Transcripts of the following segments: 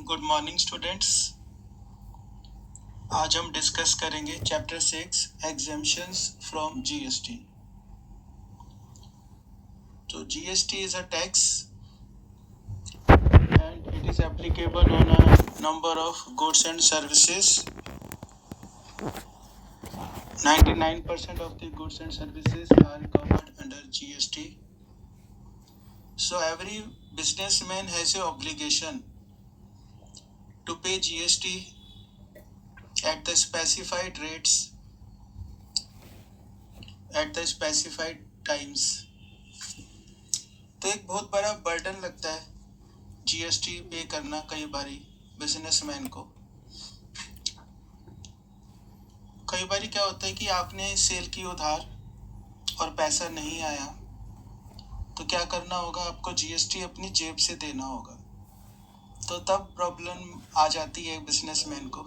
Good morning students. आज हम discuss करेंगे चैप्टर 6 एग्जेम्पशंस फ्रॉम जीएसटी। तो GST is a tax and it is applicable on a number of goods and services. 99% of the goods and services are covered under GST. So every businessman has a obligation to pay GST at the specified rates at the specified times. तो एक बहुत बड़ा burden लगता है GST पे करना कई बारी बिजनेसमैन को। कई बारी क्या होता है कि आपने सेल की उधार और पैसा नहीं आया तो क्या करना होगा, आपको जीएसटी अपनी जेब से देना होगा। तो तब प्रॉब्लम आ जाती है बिजनेसमैन को।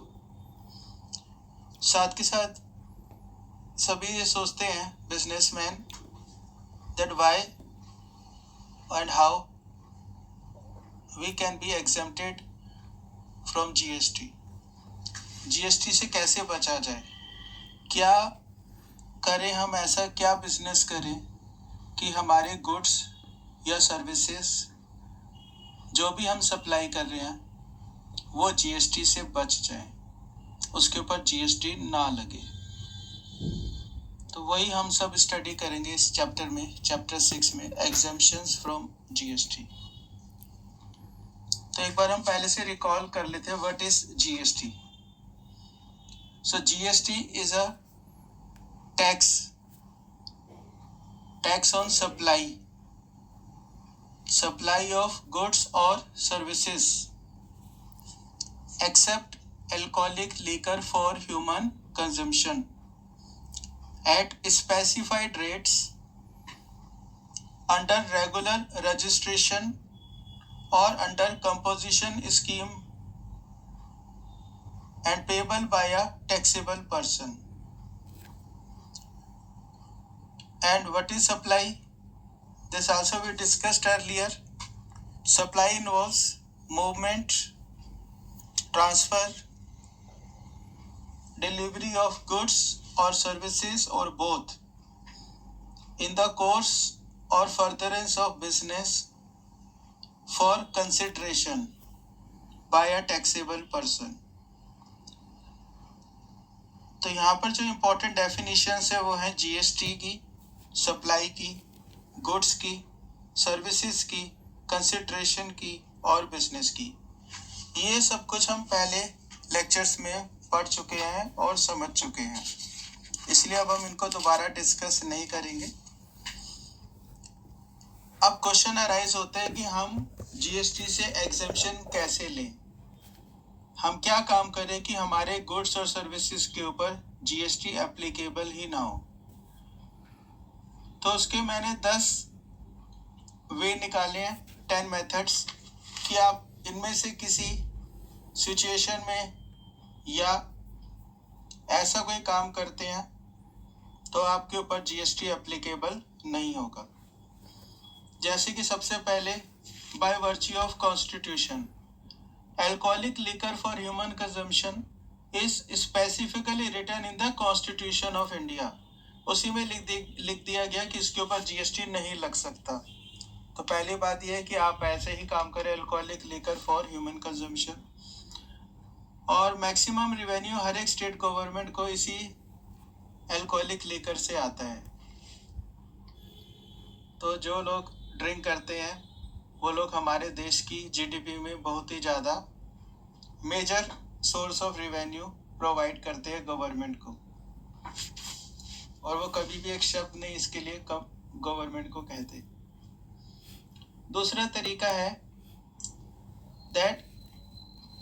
साथ के साथ सभी ये सोचते हैं businessman that why and how we can be exempted from GST. GST से कैसे बचा जाए, क्या करें हम, ऐसा क्या बिजनेस करें कि हमारे गुड्स या सर्विसेज जो भी हम सप्लाई कर रहे हैं वो जीएसटी से बच जाए, उसके ऊपर जीएसटी ना लगे। तो वही हम सब स्टडी करेंगे इस चैप्टर में, चैप्टर 6 में, एग्जेम्पशंस फ्रॉम जीएसटी। तो एक बार हम पहले से रिकॉल कर लेते हैं what is GST. So GST is a tax on supply of goods or services except alcoholic liquor for human consumption at specified rates under regular registration or under composition scheme and payable by a taxable person. And what is supply? This also we discussed earlier. Supply involves movement, transfer, delivery of goods or services or both in the course or furtherance of business for consideration by a taxable person. तो यहाँ पर जो important definitions है वो है GST की, supply की, goods की, सर्विसेज की, कंसिडरेशन की और बिजनेस की। ये सब कुछ हम पहले लेक्चर्स में पढ़ चुके हैं और समझ चुके हैं, इसलिए अब हम इनको दोबारा डिस्कस नहीं करेंगे। अब क्वेश्चन अराइज होता है कि हम जीएसटी से एग्जेम्पशन कैसे लें, हम क्या काम करें कि हमारे गुड्स और सर्विसेज के ऊपर जीएसटी एप्लीकेबल ही ना हो। तो उसके मैंने 10 वे निकाले हैं, 10 मेथड्स, कि आप इनमें से किसी सिचुएशन में या ऐसा कोई काम करते हैं तो आपके ऊपर जीएसटी एप्लीकेबल नहीं होगा। जैसे कि सबसे पहले, by virtue of constitution, alcoholic liquor for human consumption is specifically written in the Constitution of India. उसी में लिख दिया गया कि इसके ऊपर जीएसटी नहीं लग सकता। तो पहली बात यह है कि आप ऐसे ही काम करें, alcoholic liquor for human consumption, और मैक्सिमम रिवेन्यू हर एक स्टेट गवर्नमेंट को इसी अल्कोहलिक लिकर से आता है। तो जो लोग ड्रिंक करते हैं वो लोग हमारे देश की जीडीपी में बहुत ही ज़्यादा major source of revenue provide करते हैं गवर्नमेंट को, और वो कभी भी एक शब्द नहीं इसके लिए गवर्नमेंट को कहते। दूसरा तरीका है that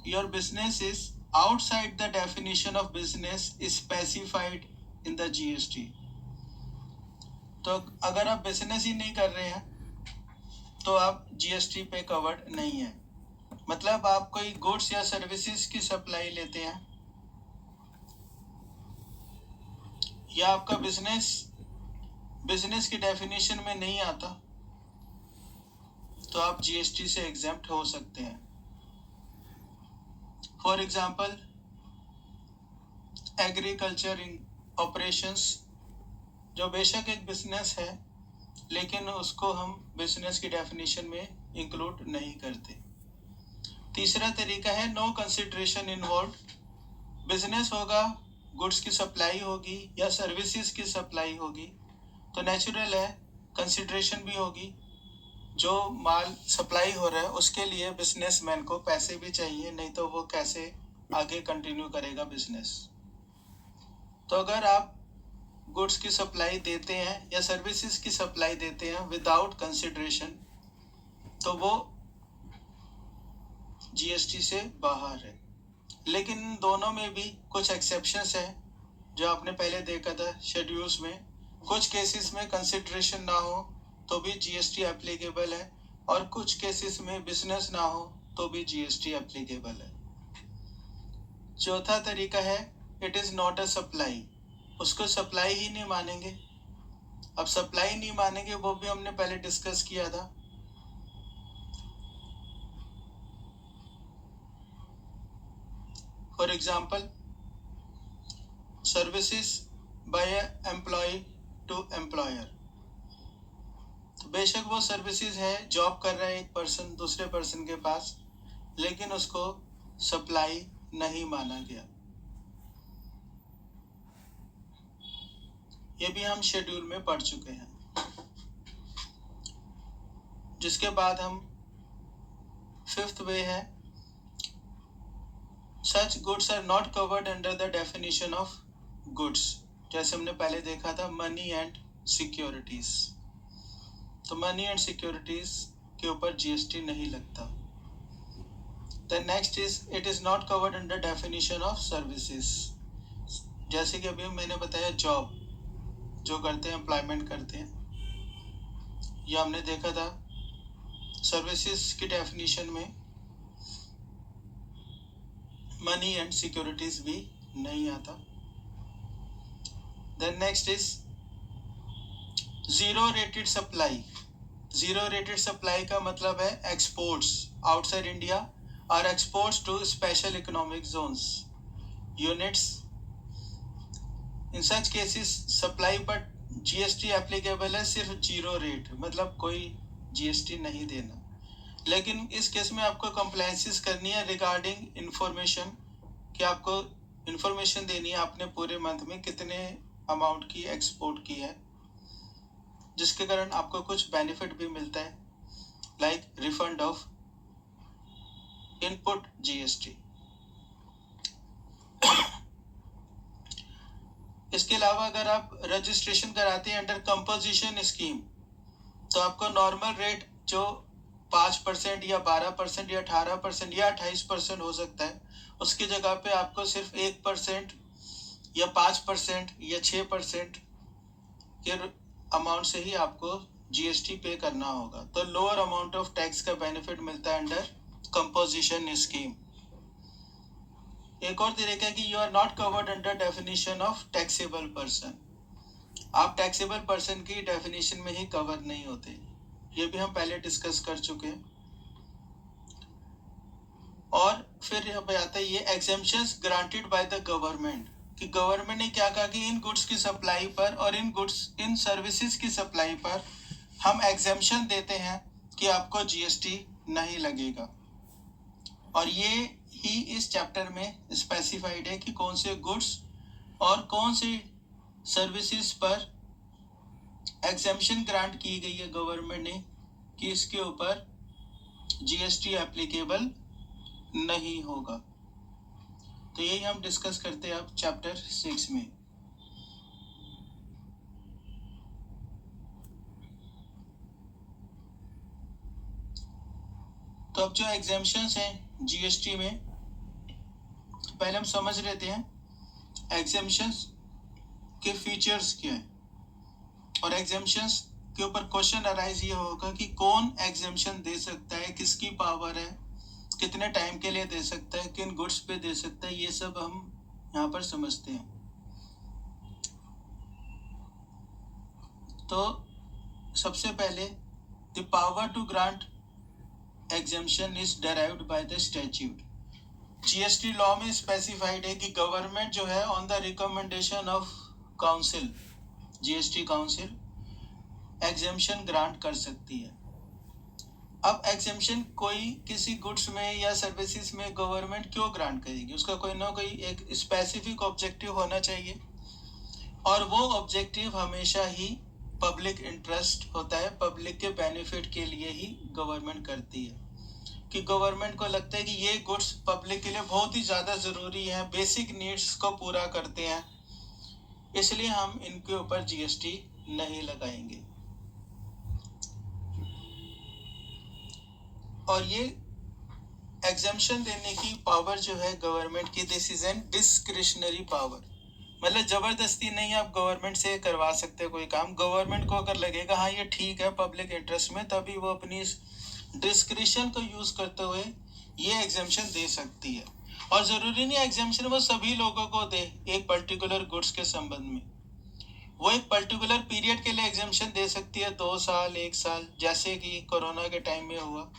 your business is outside the definition of business specified in the GST. तो अगर आप बिजनेस ही नहीं कर रहे हैं तो आप जीएसटी पे कवर्ड नहीं है। मतलब आप कोई गुड्स या सर्विसेज की सप्लाई लेते हैं या आपका बिजनेस की डेफिनेशन में नहीं आता तो आप जीएसटी से एग्जेम्प्ट हो सकते हैं। फॉर एग्जाम्पल एग्रीकल्चर ऑपरेशंस, जो बेशक एक बिजनेस है लेकिन उसको हम बिजनेस की डेफिनेशन में इंक्लूड नहीं करते। तीसरा तरीका है नो कंसिडरेशन इन्वॉल्व। बिजनेस होगा, गुड्स की सप्लाई होगी या सर्विसेज की सप्लाई होगी, तो नेचुरल है कंसिडरेशन भी होगी। जो माल सप्लाई हो रहा है उसके लिए बिजनेसमैन को पैसे भी चाहिए, नहीं तो वो कैसे आगे कंटिन्यू करेगा बिजनेस। तो अगर आप गुड्स की सप्लाई देते हैं या सर्विसेज की सप्लाई देते हैं विदाउट कंसिडरेशन, तो वो जीएसटी से बाहर है। लेकिन इन दोनों में भी कुछ एक्सेप्शंस हैं जो आपने पहले देखा था शेड्यूल्स में। कुछ केसेस में कंसिडरेशन ना हो तो भी जीएसटी एप्लीकेबल है, और कुछ केसेस में बिजनेस ना हो तो भी जीएसटी एप्लीकेबल है। चौथा तरीका है it is not a supply. उसको सप्लाई ही नहीं मानेंगे। अब सप्लाई नहीं मानेंगे वो भी हमने पहले डिस्कस किया था। For example services by employ to employer, तो बेशक वो सर्विसेज है, जॉब कर रहा है एक पर्सन दूसरे पर्सन के पास, लेकिन उसको सप्लाई नहीं माना गया। ये भी हम शेड्यूल में पढ़ चुके हैं। जिसके बाद हम फिफ्थ वे है such goods are not covered under the definition of goods. जैसे हमने पहले देखा था मनी एंड सिक्योरिटीज, तो मनी एंड सिक्योरिटीज के ऊपर जीएसटी नहीं लगता। The next is it is not covered under definition of services. जैसे कि अभी मैंने बताया जॉब जो करते हैं, एम्प्लॉयमेंट करते हैं, यह हमने देखा था सर्विसेज की डेफिनेशन में मनी एंड सिक्योरिटीज भी नहीं आता। Then next is zero rated supply. Zero rated supply का मतलब है एक्सपोर्ट्स आउटसाइड इंडिया और exports to special economic zones units. In such cases supply पर जीएसटी एप्लीकेबल है सिर्फ जीरो रेट, मतलब कोई जीएसटी नहीं देना। लेकिन इस केस में आपको कंप्लायंसेस करनी है रिगार्डिंग इंफॉर्मेशन, कि आपको इंफॉर्मेशन देनी है आपने पूरे मंथ में कितने अमाउंट की एक्सपोर्ट की है, जिसके कारण आपको कुछ बेनिफिट भी मिलता है, like refund of input GST. इसके अलावा अगर आप रजिस्ट्रेशन कराते हैं अंडर कंपोजिशन स्कीम, तो आपको नॉर्मल रेट जो 5% या 12% या 18% या 28% हो सकता है, उसकी जगह पे आपको सिर्फ 1% या 5% या 6% के अमाउंट से ही आपको जीएसटी पे करना होगा। तो लोअर अमाउंट ऑफ टैक्स का बेनिफिट मिलता है अंडर कंपोजिशन स्कीम। एक और तरीका है कि you are not covered under definition of taxable person. आप टैक्सेबल पर्सन की डेफिनेशन में ही कवर नहीं होते, ये भी हम पहले डिस्कस कर चुके हैं। और फिर यहाँ पे आता है ये exemptions granted by the government, कि गवर्नमेंट ने क्या कहा कि इन गुड्स की सप्लाई पर और इन सर्विसेज की सप्लाई पर हम एग्जेम्पशन देते हैं कि आपको जीएसटी नहीं लगेगा। और ये ही इस चैप्टर में स्पेसिफाइड है कि कौन से गुड्स और कौन से सर्विसेज पर एग्जेम्पशन ग्रांट की गई है गवर्नमेंट ने कि इसके ऊपर जीएसटी एप्लीकेबल नहीं होगा। तो यही हम डिस्कस करते हैं अब चैप्टर 6 में। तो अब जो एग्जेम्पशंस हैं जीएसटी में, पहले हम समझ लेते हैं एग्जेम्पशंस के फीचर्स क्या है। और एग्जेम्पशंस के ऊपर क्वेश्चन अराइज ये होगा कि कौन एग्जेम्पशन दे सकता है, किसकी पावर है, कितने टाइम के लिए दे सकता है, किन गुड्स पे दे सकता है, ये सब हम यहाँ पर समझते हैं। तो सबसे पहले the power to grant exemption is derived by the statute। GST law में स्पेसिफाइड है कि गवर्नमेंट जो है on the recommendation of council, GST council exemption grant कर सकती है। अब एग्जेम्पशन कोई किसी गुड्स में या सर्विसेज में गवर्नमेंट क्यों ग्रांट करेगी, उसका कोई ना कोई एक स्पेसिफिक ऑब्जेक्टिव होना चाहिए, और वो ऑब्जेक्टिव हमेशा ही पब्लिक इंटरेस्ट होता है, पब्लिक के बेनिफिट के लिए ही गवर्नमेंट करती है। कि गवर्नमेंट को लगता है कि ये गुड्स पब्लिक के लिए बहुत ही ज़्यादा ज़रूरी है, बेसिक नीड्स को पूरा करते हैं, इसलिए हम इनके ऊपर जीएसटी नहीं लगाएंगे। और ये एग्जेम्पशन देने की पावर जो है गवर्नमेंट की, this is an discretionary power, मतलब जबरदस्ती नहीं आप गवर्नमेंट से करवा सकते कोई काम। गवर्नमेंट को अगर लगेगा हाँ ये ठीक है पब्लिक इंटरेस्ट में, तभी वो अपनी डिस्क्रिशन को यूज करते हुए ये एग्जेम्पशन दे सकती है। और जरूरी नहीं एग्जेम्पशन वो सभी लोगों को दे एक पर्टिकुलर गुड्स के संबंध में, वो एक पर्टिकुलर पीरियड के लिए एग्जेम्पशन दे सकती है, 2 साल 1 साल, जैसे कि कोरोना के टाइम में हुआ।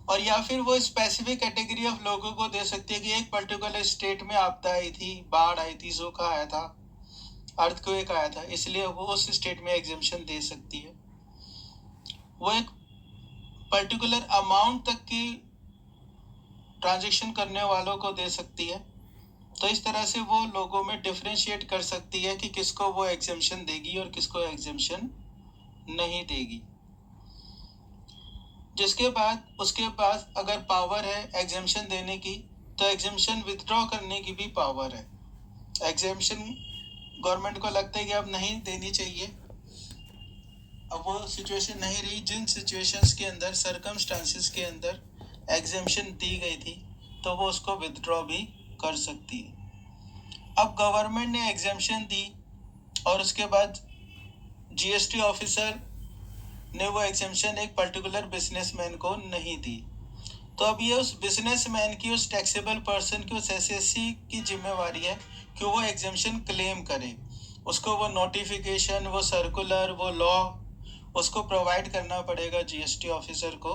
और या फिर वो स्पेसिफिक कैटेगरी ऑफ लोगों को दे सकती है कि एक पर्टिकुलर स्टेट में आपदा आई थी, बाढ़ आई थी, सूखा आया था, अर्थक्वेक आया था, इसलिए वो उस स्टेट में एग्जेम्पशन दे सकती है। वो एक पर्टिकुलर अमाउंट तक की ट्रांजैक्शन करने वालों को दे सकती है। तो इस तरह से वो लोगों में डिफरेंशिएट कर सकती है कि किसको वो एग्जेम्पशन देगी और किसको एग्जेम्पशन नहीं देगी। जिसके बाद उसके पास अगर पावर है एग्जेम्पशन देने की, तो एग्जेम्पशन विथड्रॉ करने की भी पावर है। एग्जेम्पशन गवर्नमेंट को लगता है कि अब नहीं देनी चाहिए, अब वो सिचुएशन नहीं रही जिन सिचुएशंस के अंदर, सर्कमस्टांसेस के अंदर एग्जेम्पशन दी गई थी, तो वो उसको विथड्रॉ भी कर सकती है। अब गवर्नमेंट ने एग्जेम्पशन दी और उसके बाद जीएसटी ऑफिसर ने वो एग्जेम्पशन एक पर्टिकुलर बिजनेसमैन को नहीं दी, तो अब ये उस बिजनेसमैन की, उस टैक्सेबल पर्सन की, उस एसएससी की जिम्मेवारी है कि वो एग्जेम्पशन क्लेम करे। उसको वो नोटिफिकेशन, वो सर्कुलर, वो लॉ उसको प्रोवाइड करना पड़ेगा जीएसटी ऑफिसर को,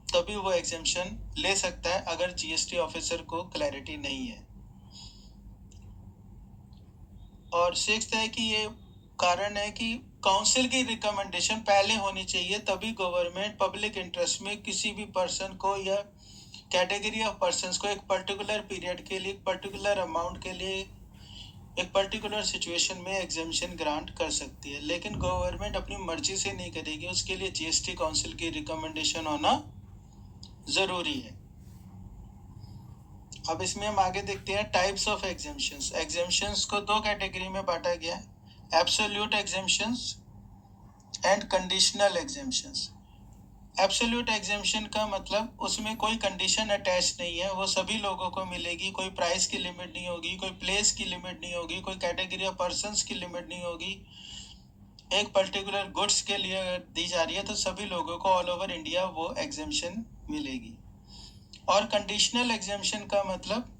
तभी वो एग्जेम्पशन ले सकता है अगर जीएसटी ऑफिसर को क्लैरिटी नहीं है। और सिक्स्थ है कि ये कारण है कि काउंसिल की रिकमेंडेशन पहले होनी चाहिए, तभी गवर्नमेंट पब्लिक इंटरेस्ट में किसी भी पर्सन को या कैटेगरी ऑफ पर्संस को एक पर्टिकुलर पीरियड के लिए, एक पर्टिकुलर अमाउंट के लिए, एक पर्टिकुलर सिचुएशन में एग्जेम्पशन ग्रांट कर सकती है। लेकिन गवर्नमेंट अपनी मर्जी से नहीं करेगी, उसके लिए जीएसटी काउंसिल की रिकमेंडेशन होना जरूरी है। अब इसमें हम आगे देखते हैं टाइप्स ऑफ एग्जेम्पशंस। एग्जेम्पशंस को 2 कैटेगरी में बांटा गया है, absolute exemptions and conditional exemptions. Absolute exemption का मतलब उसमें कोई कंडीशन अटैच नहीं है, वो सभी लोगों को मिलेगी, कोई प्राइस की लिमिट नहीं होगी, कोई प्लेस की लिमिट नहीं होगी, कोई कैटेगरी ऑफ पर्संस की लिमिट नहीं होगी। एक पर्टिकुलर गुड्स के लिए दी जा रही है तो सभी लोगों को ऑल ओवर इंडिया वो एग्जेम्पशन मिलेगी। और कंडीशनल एग्जेम्पशन का मतलब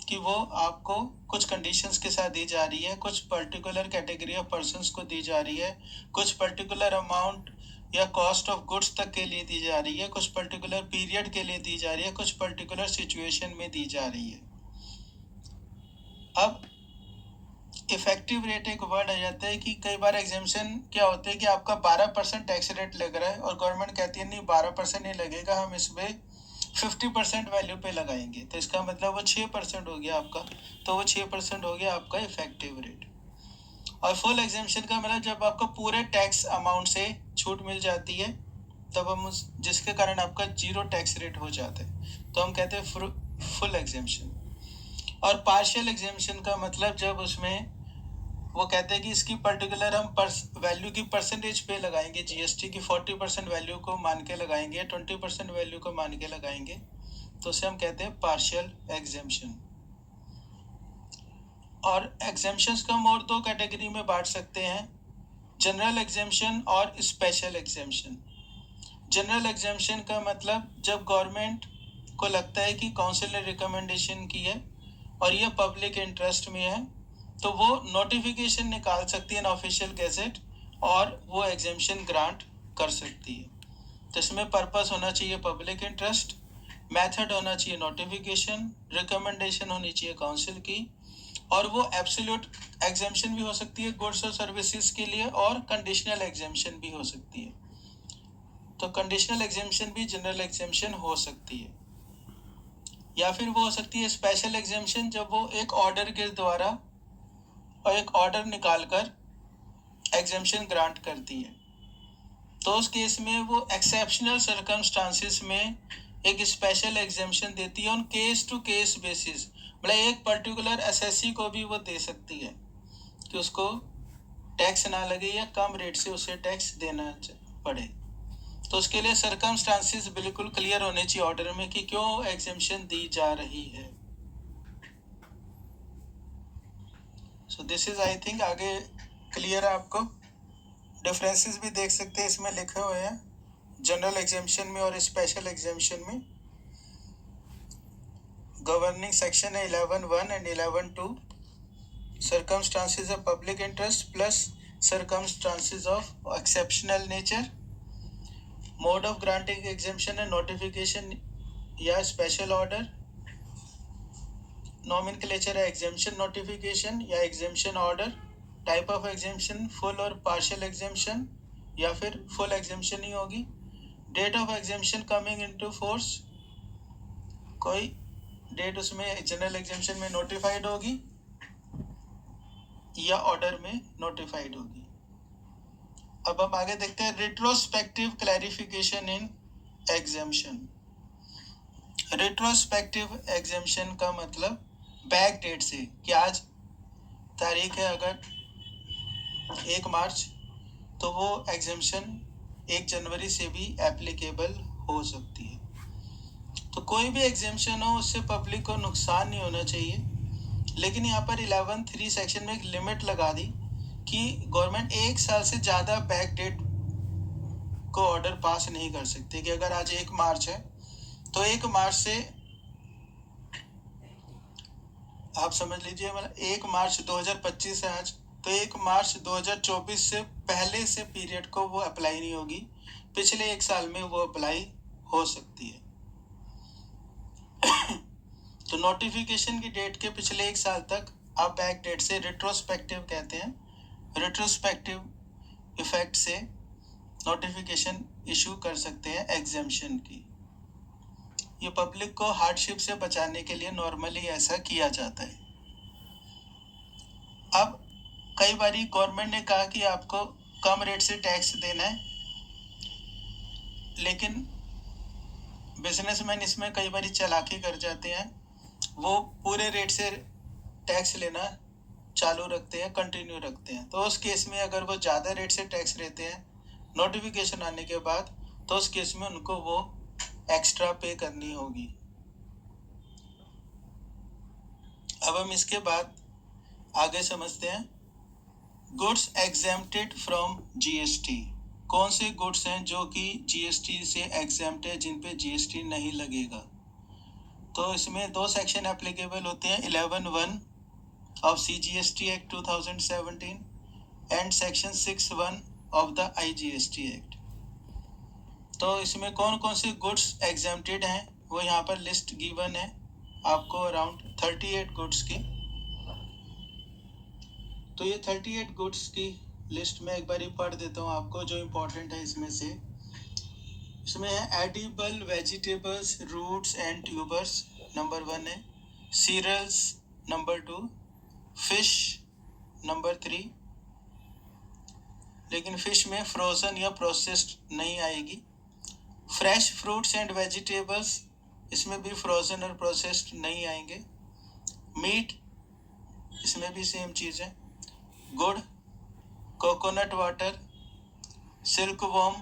कि वो आपको कुछ कंडीशंस के साथ दी जा रही है, कुछ पर्टिकुलर कैटेगरी ऑफ पर्संस को दी जा रही है, कुछ पर्टिकुलर अमाउंट या कॉस्ट ऑफ गुड्स तक के लिए दी जा रही है, कुछ पर्टिकुलर पीरियड के लिए दी जा रही है, कुछ पर्टिकुलर सिचुएशन में दी जा रही है। अब इफेक्टिव रेट एक वर्ड आ जाता है कि कई बार एग्जेम्पशन क्या होता है कि आपका 12% टैक्स रेट लग रहा है और गवर्नमेंट कहती है नहीं 12% नहीं लगेगा, हम इसमें 50% वैल्यू पे लगाएंगे, तो इसका मतलब वो 6% हो गया आपका, तो वो 6% हो गया आपका इफेक्टिव रेट। और फुल एग्जेम्पशन का मतलब जब आपको पूरे टैक्स अमाउंट से छूट मिल जाती है, तब हम जिसके कारण आपका 0 टैक्स रेट हो जाता है, तो हम कहते हैं फुल एग्जेम्पशन। और पार्शियल एग्जेम्पशन का मतलब जब उसमें वो कहते हैं कि इसकी पर्टिकुलर हम वैल्यू की परसेंटेज पे लगाएंगे, जीएसटी की 40% वैल्यू को मान के लगाएंगे, 20% वैल्यू को मान के लगाएंगे, तो उसे हम कहते हैं पार्शियल एग्जेम्पशन। और एग्जेम्पशंस को हम और 2 कैटेगरी में बांट सकते हैं, जनरल एग्जेम्पशन और स्पेशल एग्जेम्पशन। जनरल एग्जेम्पशन का मतलब जब गवर्नमेंट को लगता है कि काउंसिल ने रिकमेंडेशन की है और ये पब्लिक इंटरेस्ट में है, तो वो नोटिफिकेशन निकाल सकती है ऑफिशियल गैजेट और वो एग्जेम्पशन ग्रांट कर सकती है। तो इसमें पर्पस होना चाहिए पब्लिक इंटरेस्ट, मेथड होना चाहिए नोटिफिकेशन, रिकमेंडेशन होनी चाहिए काउंसिल की, और वो एब्सोल्यूट एग्जेम्पशन भी हो सकती है गुड्स और सर्विसेज के लिए, और कंडीशनल एग्जेम्पशन भी हो सकती है। तो कंडीशनल एग्जेम्पशन भी जनरल एग्जेम्पशन हो सकती है, या फिर वो हो सकती है स्पेशल एग्जेम्पशन, जब वो एक ऑर्डर के द्वारा और एक ऑर्डर निकालकर एग्जेम्पशन ग्रांट करती है। तो उस केस में वो एक्सेप्शनल सर्कमस्टांसिस में एक स्पेशल एग्जेम्पशन देती है on case to case basis. मतलब एक पर्टिकुलर एसएससी को भी वो दे सकती है कि उसको टैक्स ना लगे या कम रेट से उसे टैक्स देना पड़े। तो उसके लिए सर्कमस्टांसिस बिल्कुल क्लियर होने चाहिए ऑर्डर में कि क्यों एग्जेम्पशन दी जा रही है। So this is I think आगे क्लियर है आपको। डिफरेंसेस भी देख सकते हैं इसमें लिखे हुए हैं जनरल एग्जेम्पशन में और स्पेशल एग्जेम्पशन में। गवर्निंग सेक्शन है 11(1) and 11(2). circumstances of public interest plus circumstances of exceptional nature। Mode of granting exemption है नोटिफिकेशन या स्पेशल ऑर्डर। नॉमेनक्लेचर है एग्जेम्पशन नोटिफिकेशन या exemption order. Type of exemption full और partial exemption या फिर full exemption ही होगी। Date of exemption coming into force, कोई डेट उसमें जनरल एग्जेम्पशन में नोटिफाइड होगी या ऑर्डर में नोटिफाइड होगी। अब हम आगे देखते हैं रिट्रोस्पेक्टिव क्लैरिफिकेशन इन एग्जेम्पशन। रिट्रोस्पेक्टिव एग्जेम्पशन का मतलब बैक डेट से, कि आज तारीख है अगर 1 मार्च, तो वो एग्जेम्पशन 1 जनवरी से भी एप्लीकेबल हो सकती है। तो कोई भी एग्जेम्पशन हो उससे पब्लिक को नुकसान नहीं होना चाहिए। लेकिन यहाँ पर 11(3) सेक्शन में एक लिमिट लगा दी कि गवर्नमेंट 1 साल से ज़्यादा बैक डेट को ऑर्डर पास नहीं कर सकती। कि अगर आज 1 मार्च है तो 1 मार्च से आप समझ लीजिए, मतलब 1 मार्च 2025 है आज, तो 1 मार्च 2024 से पहले से पीरियड को वो अप्लाई नहीं होगी, पिछले 1 साल में वो अप्लाई हो सकती है। तो नोटिफिकेशन की डेट के पिछले 1 साल तक आप बैक डेट से, रिट्रोस्पेक्टिव कहते हैं, रिट्रोस्पेक्टिव इफेक्ट से नोटिफिकेशन इशू कर सकते हैं एग्जेम्पशन की। ये पब्लिक को हार्डशिप से बचाने के लिए नॉर्मली ऐसा किया जाता है। अब कई बारी गवर्नमेंट ने कहा कि आपको कम रेट से टैक्स देना है, लेकिन बिजनेसमैन इसमें कई बारी चालाकी कर जाते हैं, वो पूरे रेट से टैक्स लेना चालू रखते हैं, कंटिन्यू रखते हैं। तो उस केस में अगर वो ज़्यादा रेट से टैक्स लेते हैं नोटिफिकेशन आने के बाद, तो उस केस में उनको वो एक्स्ट्रा पे करनी होगी। अब हम इसके बाद आगे समझते हैं गुड्स एग्जेम्प्टेड फ्रॉम जीएसटी। कौन से गुड्स हैं जो कि जीएसटी से एग्जेम्प्ट है, जिन पे जीएसटी नहीं लगेगा। तो इसमें 2 सेक्शन एप्लीकेबल होते हैं, 11(1) of CGST Act 2017 and Section 6(1) of the IGST Act। तो इसमें कौन कौन से गुड्स एग्जेम्प्टेड हैं वो यहाँ पर लिस्ट गिवन है आपको, अराउंड 38 गुड्स की। तो ये 38 गुड्स की लिस्ट में एक बार पढ़ देता हूँ आपको, जो इम्पोर्टेंट है इसमें से। इसमें है edible vegetables, roots and tubers, number 1 है। Cereals, number 2। Fish, number 3। लेकिन फिश में फ्रोजन या प्रोसेस्ड नहीं आएगी। फ्रेश फ्रूट्स एंड वेजिटेबल्स, इसमें भी फ्रोजन और प्रोसेस्ड नहीं आएंगे। मीट, इसमें भी सेम चीज़ है। गुड़, coconut water, silk worm,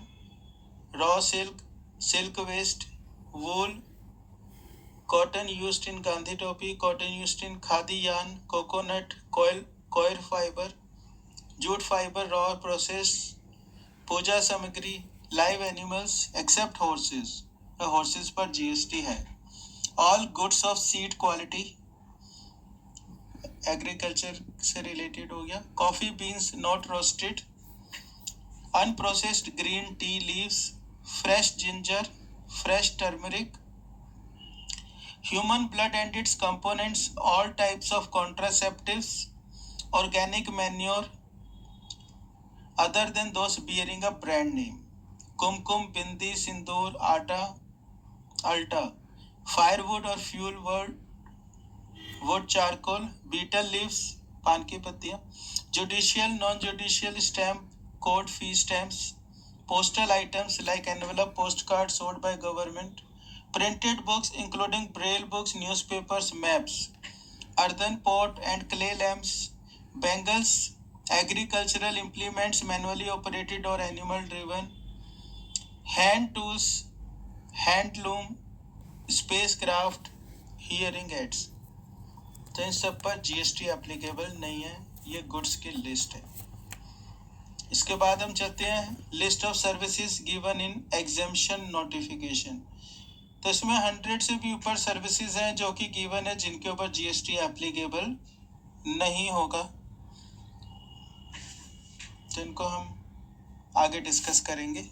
raw silk, silk waste, wool, cotton used in Gandhi topi, cotton used in khadi yarn, coconut, coir fibre, jute fibre, raw process, puja samagri, live animals except horses, horses पर GST है। All goods of seed quality, agriculture से related हो गया। Coffee beans not roasted, unprocessed green tea leaves, fresh ginger, fresh turmeric, Human blood and its components, all types of contraceptives, organic manure other than those bearing a brand name, kumkum, bindi, sindoor, alta, firewood or fuel wood, charcoal, betel leaves, पान की पत्तियां, judicial, non-judicial stamp, court fee stamps, postal items like envelope, postcards sold by government, printed books including braille books, newspapers, maps, earthen pot and clay lamps, bangles, agricultural implements manually operated or animal driven, hand tools, handloom, spacecraft, hearing aids. तो इन सब पर GST applicable नहीं है, ये goods की list है। इसके बाद हम चलते हैं list of services given in exemption notification. तो इसमें 100 से भी ऊपर सर्विसेज हैं जो कि गिवन है जिनके ऊपर जीएसटी एप्लीकेबल नहीं होगा, तो इनको हम आगे डिस्कस करेंगे।